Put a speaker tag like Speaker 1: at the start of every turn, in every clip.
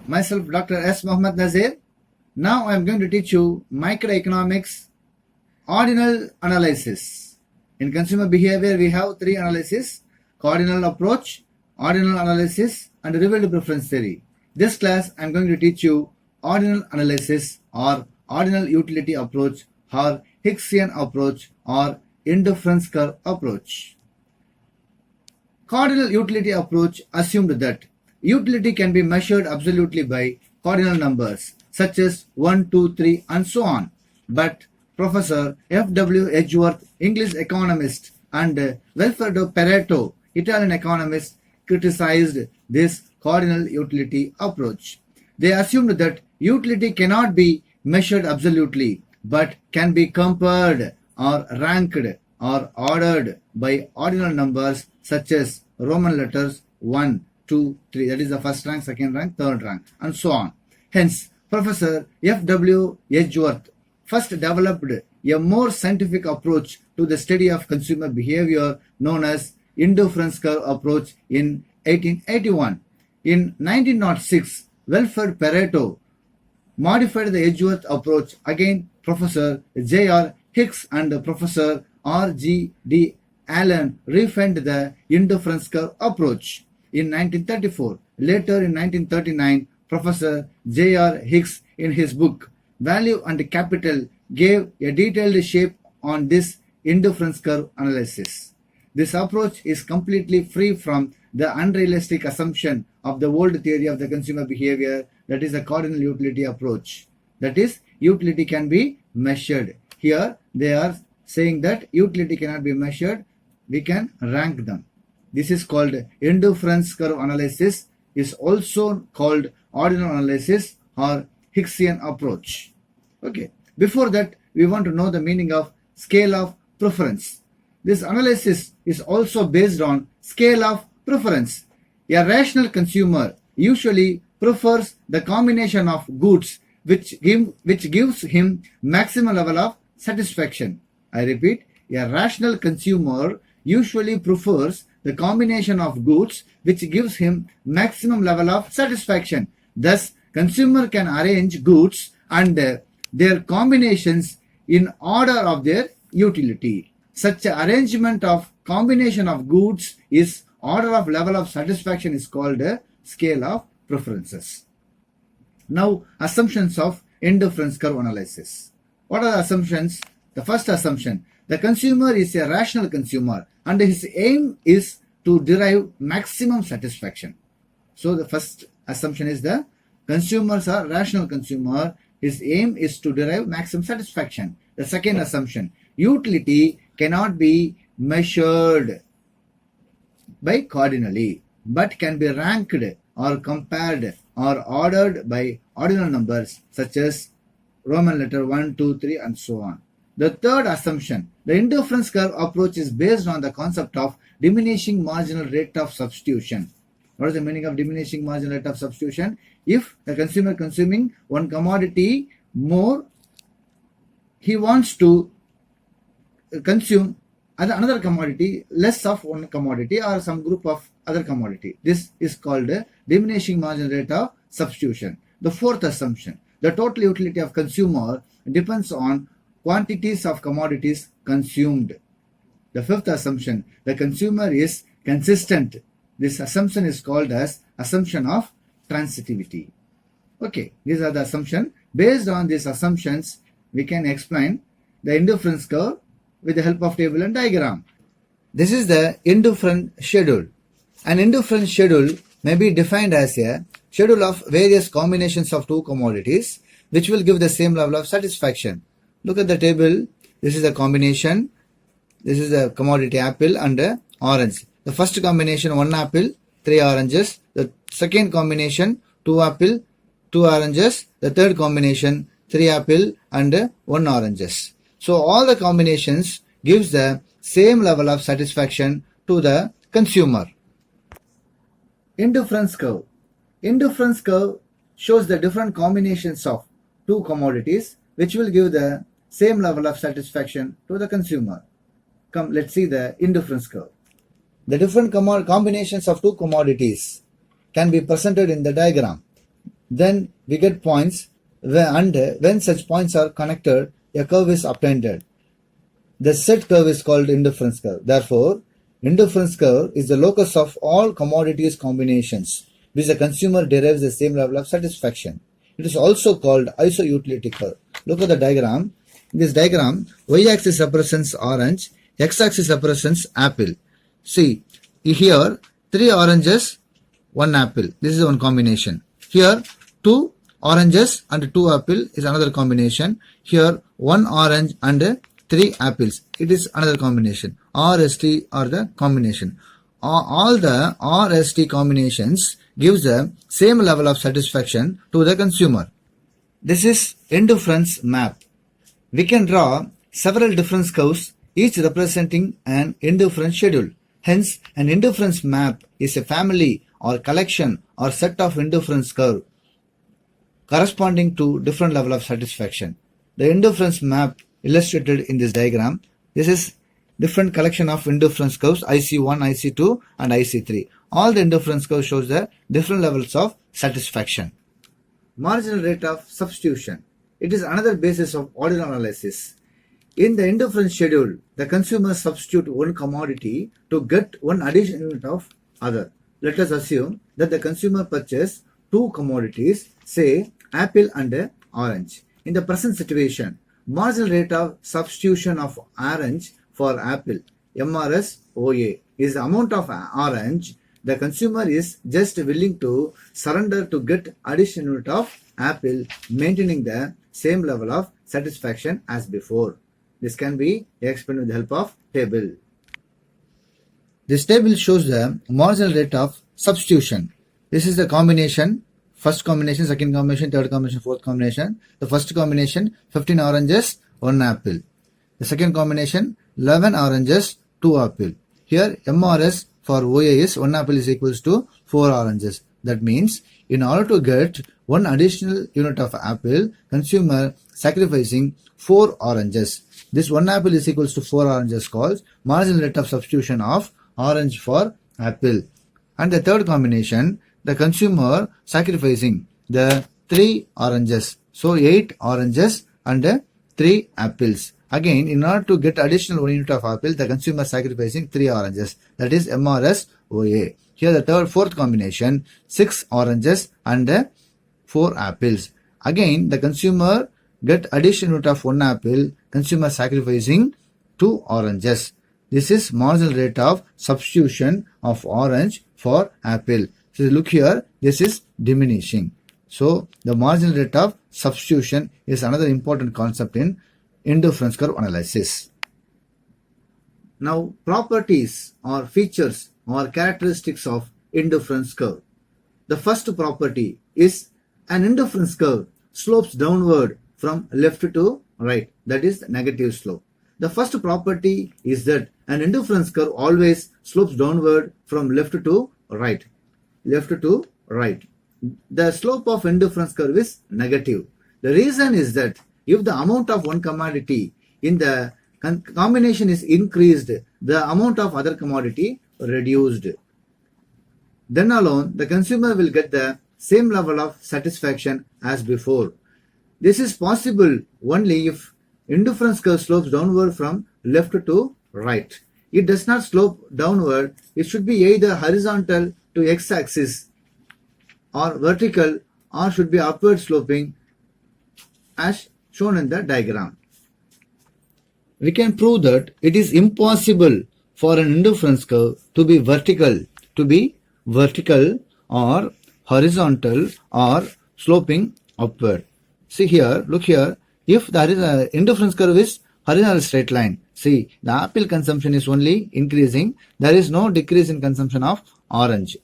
Speaker 1: Myself, Dr. S. Mohammed Nazir. Now I am going to teach you microeconomics ordinal analysis. In consumer behavior, we have three analyses: cardinal approach, ordinal analysis, and revealed preference theory. This class I am going to teach you ordinal analysis or ordinal utility approach or Hicksian approach or indifference curve approach. Cardinal utility approach assumed that utility can be measured absolutely by cardinal numbers such as 1, 2, 3 and so on. But Professor F. W. Edgeworth, English economist, and Wilfredo Pareto, Italian economist, criticized this cardinal utility approach. They assumed that utility cannot be measured absolutely but can be compared or ranked or ordered by ordinal numbers such as Roman letters 1, 2, 3, that is the first rank, second rank, third rank, and so on. Hence, Professor F. W. Edgeworth first developed a more scientific approach to the study of consumer behavior known as indifference curve approach in 1881. In 1906, Wilfred Pareto modified the Edgeworth approach. Again, Professor J.R. Hicks and Professor R.G.D. Allen refined the indifference curve approach in 1934. Later in 1939, Professor J.R. Hicks in his book Value and Capital gave a detailed shape on this indifference curve analysis. This approach is completely free from the unrealistic assumption of the old theory of the consumer behavior, that is a cardinal utility approach. That is, utility can be measured. Here they are saying that utility cannot be measured, we can rank them. This is called indifference curve analysis, is also called ordinal analysis or Hicksian approach. Okay. Before that, we want to know the meaning of scale of preference. This analysis is also based on scale of preference. A rational consumer usually prefers the combination of goods which gives him maximum level of satisfaction. I repeat, a rational consumer usually prefers the combination of goods which gives him maximum level of satisfaction. Thus, consumer can arrange goods and their combinations in order of their utility. Such arrangement of combination of goods is order of level of satisfaction is called a scale of preferences. Now, assumptions of indifference curve analysis. What are the assumptions? The first assumption, the consumer is a rational consumer and his aim is to derive maximum satisfaction. So the first assumption is the consumers are rational consumer, his aim is to derive maximum satisfaction. The second assumption, utility cannot be measured by cardinally but can be ranked or compared or ordered by ordinal numbers such as Roman letter 1, 2, 3 and so on. The third assumption, the indifference curve approach is based on the concept of diminishing marginal rate of substitution. What is the meaning of diminishing marginal rate of substitution? If the consumer consuming one commodity more, he wants to consume another commodity less of one commodity or some group of other commodity. This is called diminishing marginal rate of substitution. The fourth assumption, the total utility of consumer depends on quantities of commodities consumed. The fifth assumption, the consumer is consistent. This assumption is called as assumption of transitivity. Okay, these are the assumptions. Based on these assumptions, we can explain the indifference curve with the help of table and diagram. This is the indifference schedule. An indifference schedule may be defined as a schedule of various combinations of two commodities which will give the same level of satisfaction. Look at the table. This is a combination. This is a commodity apple and orange. The first combination 1 apple, 3 oranges. The second combination 2 apple, 2 oranges. The third combination 3 apple and 1 oranges. So all the combinations gives the same level of satisfaction to the consumer. Indifference curve. Indifference curve shows the different combinations of two commodities which will give the same level of satisfaction to the consumer. Come, let's see the indifference curve. The different combinations of two commodities can be presented in the diagram. Then we get points, and when such points are connected, a curve is obtained. The set curve is called indifference curve. Therefore, indifference curve is the locus of all commodities combinations which the consumer derives the same level of satisfaction. It is also called iso-utility curve. Look at the diagram. In this diagram, y-axis represents orange, x-axis represents apple. See, here 3 oranges, 1 apple. This is one combination. Here 2 oranges and 2 apple is another combination. Here 1 orange and 3 apples. It is another combination. RST are the combination. All the RST combinations gives the same level of satisfaction to the consumer. This is indifference map. We can draw several difference curves, each representing an indifference schedule. Hence, an indifference map is a family or collection or set of indifference curve corresponding to different level of satisfaction. The indifference map illustrated in this diagram. This is different collection of indifference curves IC1, IC2 and IC3. All the indifference curves shows the different levels of satisfaction. Marginal rate of substitution. It is another basis of ordinal analysis. In the indifference schedule, the consumer substitute one commodity to get one additional unit of other. Let us assume that the consumer purchased 2 commodities, say apple and orange. In the present situation, marginal rate of substitution of orange for apple, MRS OA, is the amount of orange the consumer is just willing to surrender to get additional unit of apple, maintaining the same level of satisfaction as before. This can be explained with the help of table. This table shows the marginal rate of substitution. This is the combination. First combination, second combination, third combination, fourth combination. The first combination, 15 oranges, 1 apple. The second combination, 11 oranges, 2 apple. Here, MRS for OA is 1 apple is equals to 4 oranges. That means, in order to get one additional unit of apple, consumer sacrificing 4 oranges. This 1 apple is equals to 4 oranges called marginal rate of substitution of orange for apple. And the third combination, the consumer sacrificing the 3 oranges. So 8 oranges and 3 apples. Again, in order to get additional 1 unit of apple, the consumer sacrificing 3 oranges. That is MRS OA. Here the fourth combination, 6 oranges and 4 apples. Again, the consumer get additional unit of 1 apple, consumer sacrificing 2 oranges. This is marginal rate of substitution of orange for apple. So look here, this is diminishing. So the marginal rate of substitution is another important concept in indifference curve analysis. Now, properties or features or characteristics of indifference curve. The first property is an indifference curve slopes downward from left to right, that is negative slope. The first property is that an indifference curve always slopes downward from left to right. Left to right. The slope of indifference curve is negative. The reason is that if the amount of one commodity in the combination is increased, the amount of other commodity reduced. Then alone, the consumer will get the same level of satisfaction as before. This is possible only if indifference curve slopes downward from left to right. It does not slope downward. It should be either horizontal to x-axis or vertical, or should be upward sloping as shown in the diagram. We can prove that it is impossible for an indifference curve to be vertical or horizontal or sloping upward. See here, look here. If there is an indifference curve is horizontal straight line, see the apple consumption is only increasing. There is no decrease in consumption of orange.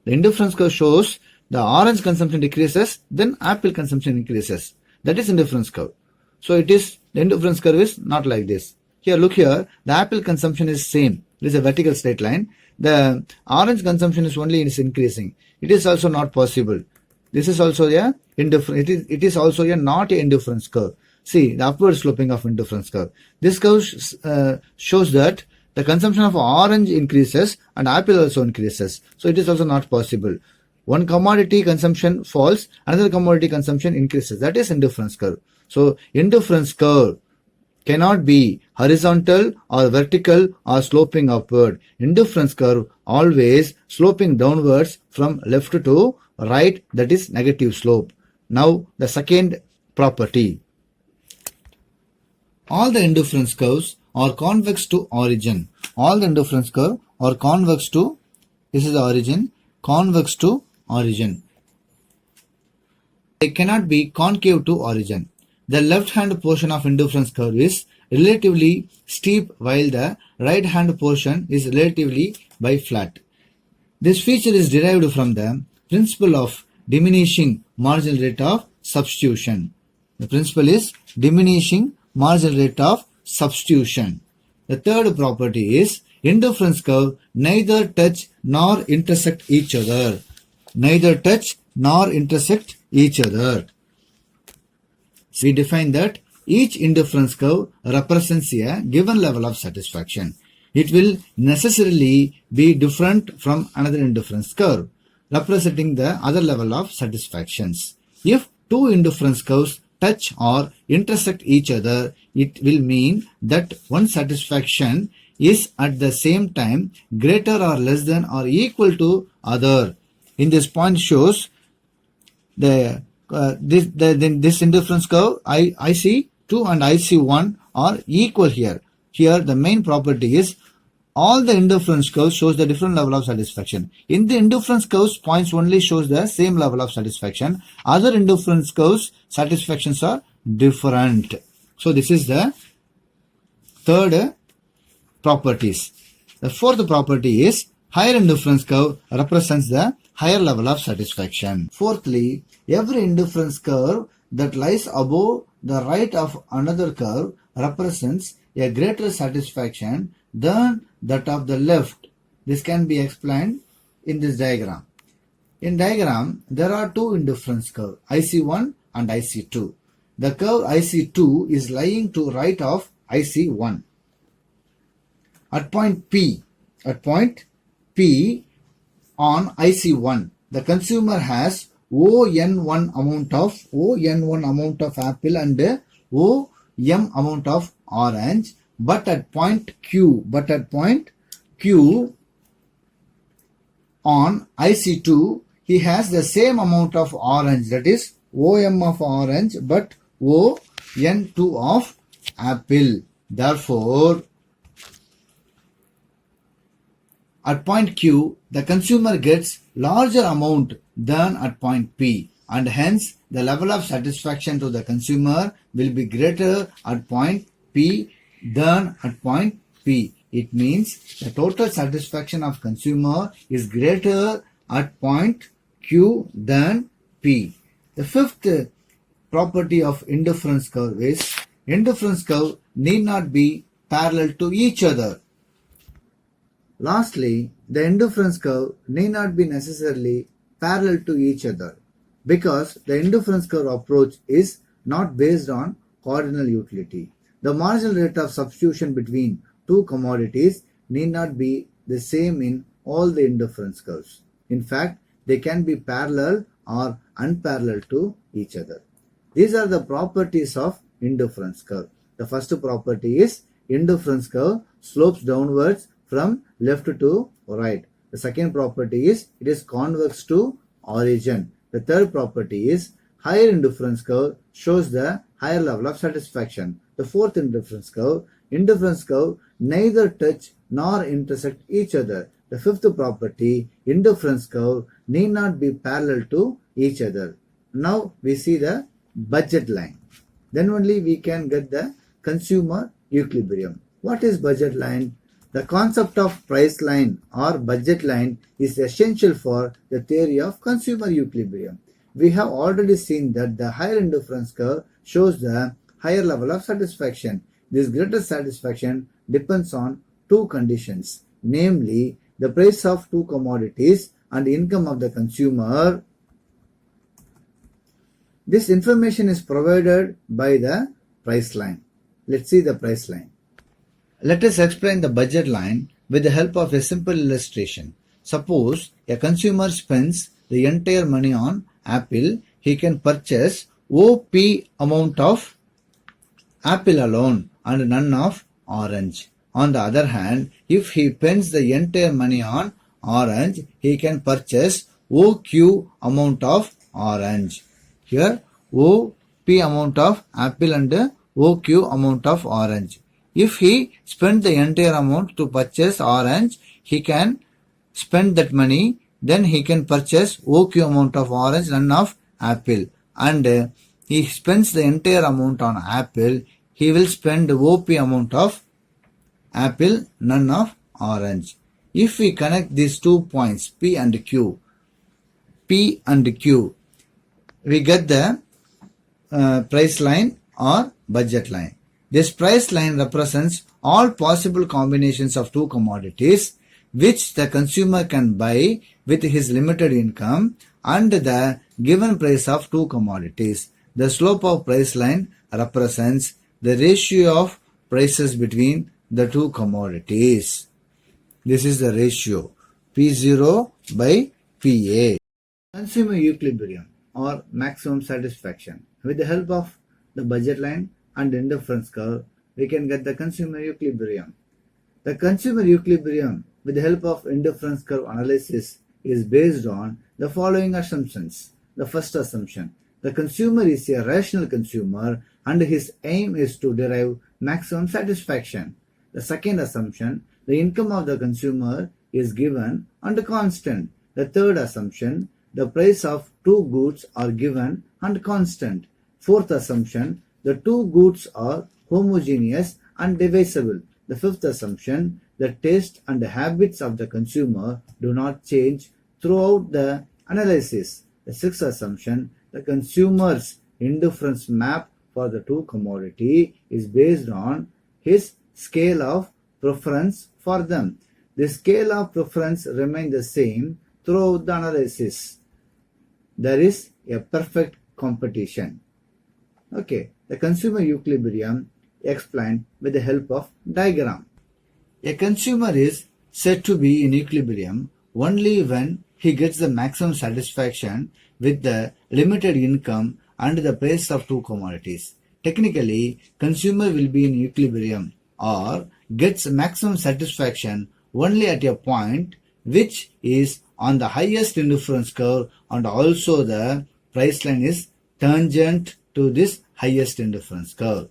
Speaker 1: The indifference curve shows the orange consumption decreases, then apple consumption increases. That is indifference curve. So it is, the indifference curve is not like this. Here, look here, the apple consumption is same. It is a vertical straight line. The orange consumption is only increasing. It is also not possible. This is also a indifference. It is also a not a indifference curve. See the upward sloping of indifference curve. This curve shows that the consumption of orange increases and apple also increases. So it is also not possible. one commodity consumption falls, another commodity consumption increases. That is indifference curve. So indifference curve cannot be horizontal or vertical or sloping upward. Indifference curve always sloping downwards from left to right, that is negative slope. Now the second property. All the indifference curves are convex to origin. All the indifference curve are convex to, this is the origin, convex to origin. They cannot be concave to origin. The left hand portion of indifference curve is relatively steep while the right hand portion is relatively flat. This feature is derived from the principle of diminishing marginal rate of substitution. The principle is diminishing marginal rate of substitution. The third property is indifference curve neither touch nor intersect each other. Neither touch nor intersect each other. We define that each indifference curve represents a given level of satisfaction. It will necessarily be different from another indifference curve, representing the other level of satisfactions. If two indifference curves touch or intersect each other, it will mean that one satisfaction is at the same time greater or less than or equal to other. In this point shows this indifference curve IC2 and IC1 are equal here. Here the main property is all the indifference curves shows the different level of satisfaction. In the indifference curves, points only shows the same level of satisfaction. Other indifference curves, satisfactions are different. So this is the third properties. The fourth property is higher indifference curve represents the higher level of satisfaction. Fourthly, every indifference curve that lies above the right of another curve represents a greater satisfaction than that of the left. This can be explained in this diagram. In diagram, there are two indifference curves, IC1 and IC2. The curve IC2 is lying to right of IC1. At point P on IC1, the consumer has ON1 amount of apple and OM amount of orange, but at point Q on IC2, he has the same amount of orange, that is OM of orange, but ON2 of apple. Therefore, at point Q, the consumer gets larger amount than at point P, and hence the level of satisfaction to the consumer will be greater at point P than at point P. It means the total satisfaction of consumer is greater at point Q than P. The fifth property of indifference curve is indifference curve need not be parallel to each other. Lastly, the indifference curve need not be necessarily parallel to each other because the indifference curve approach is not based on cardinal utility. The marginal rate of substitution between two commodities need not be the same in all the indifference curves. In fact, they can be parallel or unparalleled to each other. These are the properties of indifference curve. The first property is indifference curve slopes downwards from left to right. The second property is it is convex to origin. The third property is higher indifference curve shows the higher level of satisfaction. The fourth indifference curve neither touch nor intersect each other. The fifth property, indifference curve need not be parallel to each other. Now we see the budget line. Then only we can get the consumer equilibrium. What is budget line? The concept of price line or budget line is essential for the theory of consumer equilibrium. We have already seen that the higher indifference curve shows the higher level of satisfaction. This greater satisfaction depends on two conditions, namely the price of two commodities and income of the consumer. This information is provided by the price line. Let's see the price line. Let us explain the budget line with the help of a simple illustration. Suppose a consumer spends the entire money on apple, he can purchase OP amount of apple alone and none of orange. On the other hand, if he spends the entire money on orange, he can purchase OQ amount of orange. Here, OP amount of apple and OQ amount of orange. If he spend the entire amount to purchase orange, he can spend that money, then he can purchase OQ amount of orange, none of apple. And he spends the entire amount on apple, he will spend OP amount of apple, none of orange. If we connect these 2 points, P and Q, we get the price line or budget line. This price line represents all possible combinations of two commodities which the consumer can buy with his limited income and the given price of two commodities. The slope of price line represents the ratio of prices between the two commodities. This is the ratio P0 by PA. Consumer equilibrium or maximum satisfaction. With the help of the budget line and indifference curve, we can get the consumer equilibrium. The consumer equilibrium with the help of indifference curve analysis is based on the following assumptions. The first assumption, the consumer is a rational consumer and his aim is to derive maximum satisfaction. The second assumption, the income of the consumer is given and constant. The third assumption, the price of two goods are given and constant. Fourth assumption, the two goods are homogeneous and divisible. The fifth assumption, the taste and the habits of the consumer do not change throughout the analysis. The sixth assumption, the consumer's indifference map for the two commodity is based on his scale of preference for them. The scale of preference remains the same throughout the analysis. There is a perfect competition. Okay, the consumer equilibrium explained with the help of diagram. A consumer is said to be in equilibrium only when he gets the maximum satisfaction with the limited income and the price of two commodities. Technically, consumer will be in equilibrium or gets maximum satisfaction only at a point which is on the highest indifference curve and also the price line is tangent to this highest indifference curve.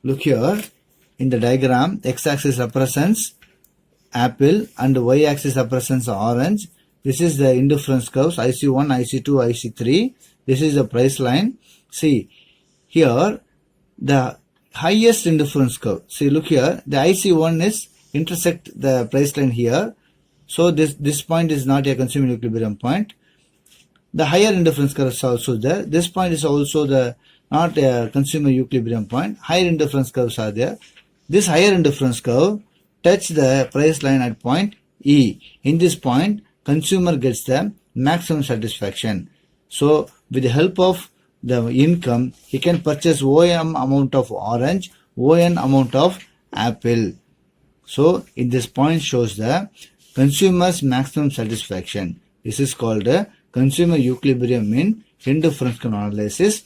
Speaker 1: Look here in the diagram, x-axis represents apple and y-axis represents orange. This is the indifference curves IC1, IC2, IC3. This is the price line. See here the highest indifference curve. See, look here, the IC1 is intersect the price line here. So this point is not a consumer equilibrium point. The higher indifference curve is also there. This point is also the not a consumer equilibrium point. Higher indifference curves are there. This higher indifference curve touch the price line at point E. In this point, consumer gets the maximum satisfaction. So with the help of the income, he can purchase OM amount of orange, ON amount of apple. So in this point shows the consumer's maximum satisfaction. This is called a consumer equilibrium in indifference curve analysis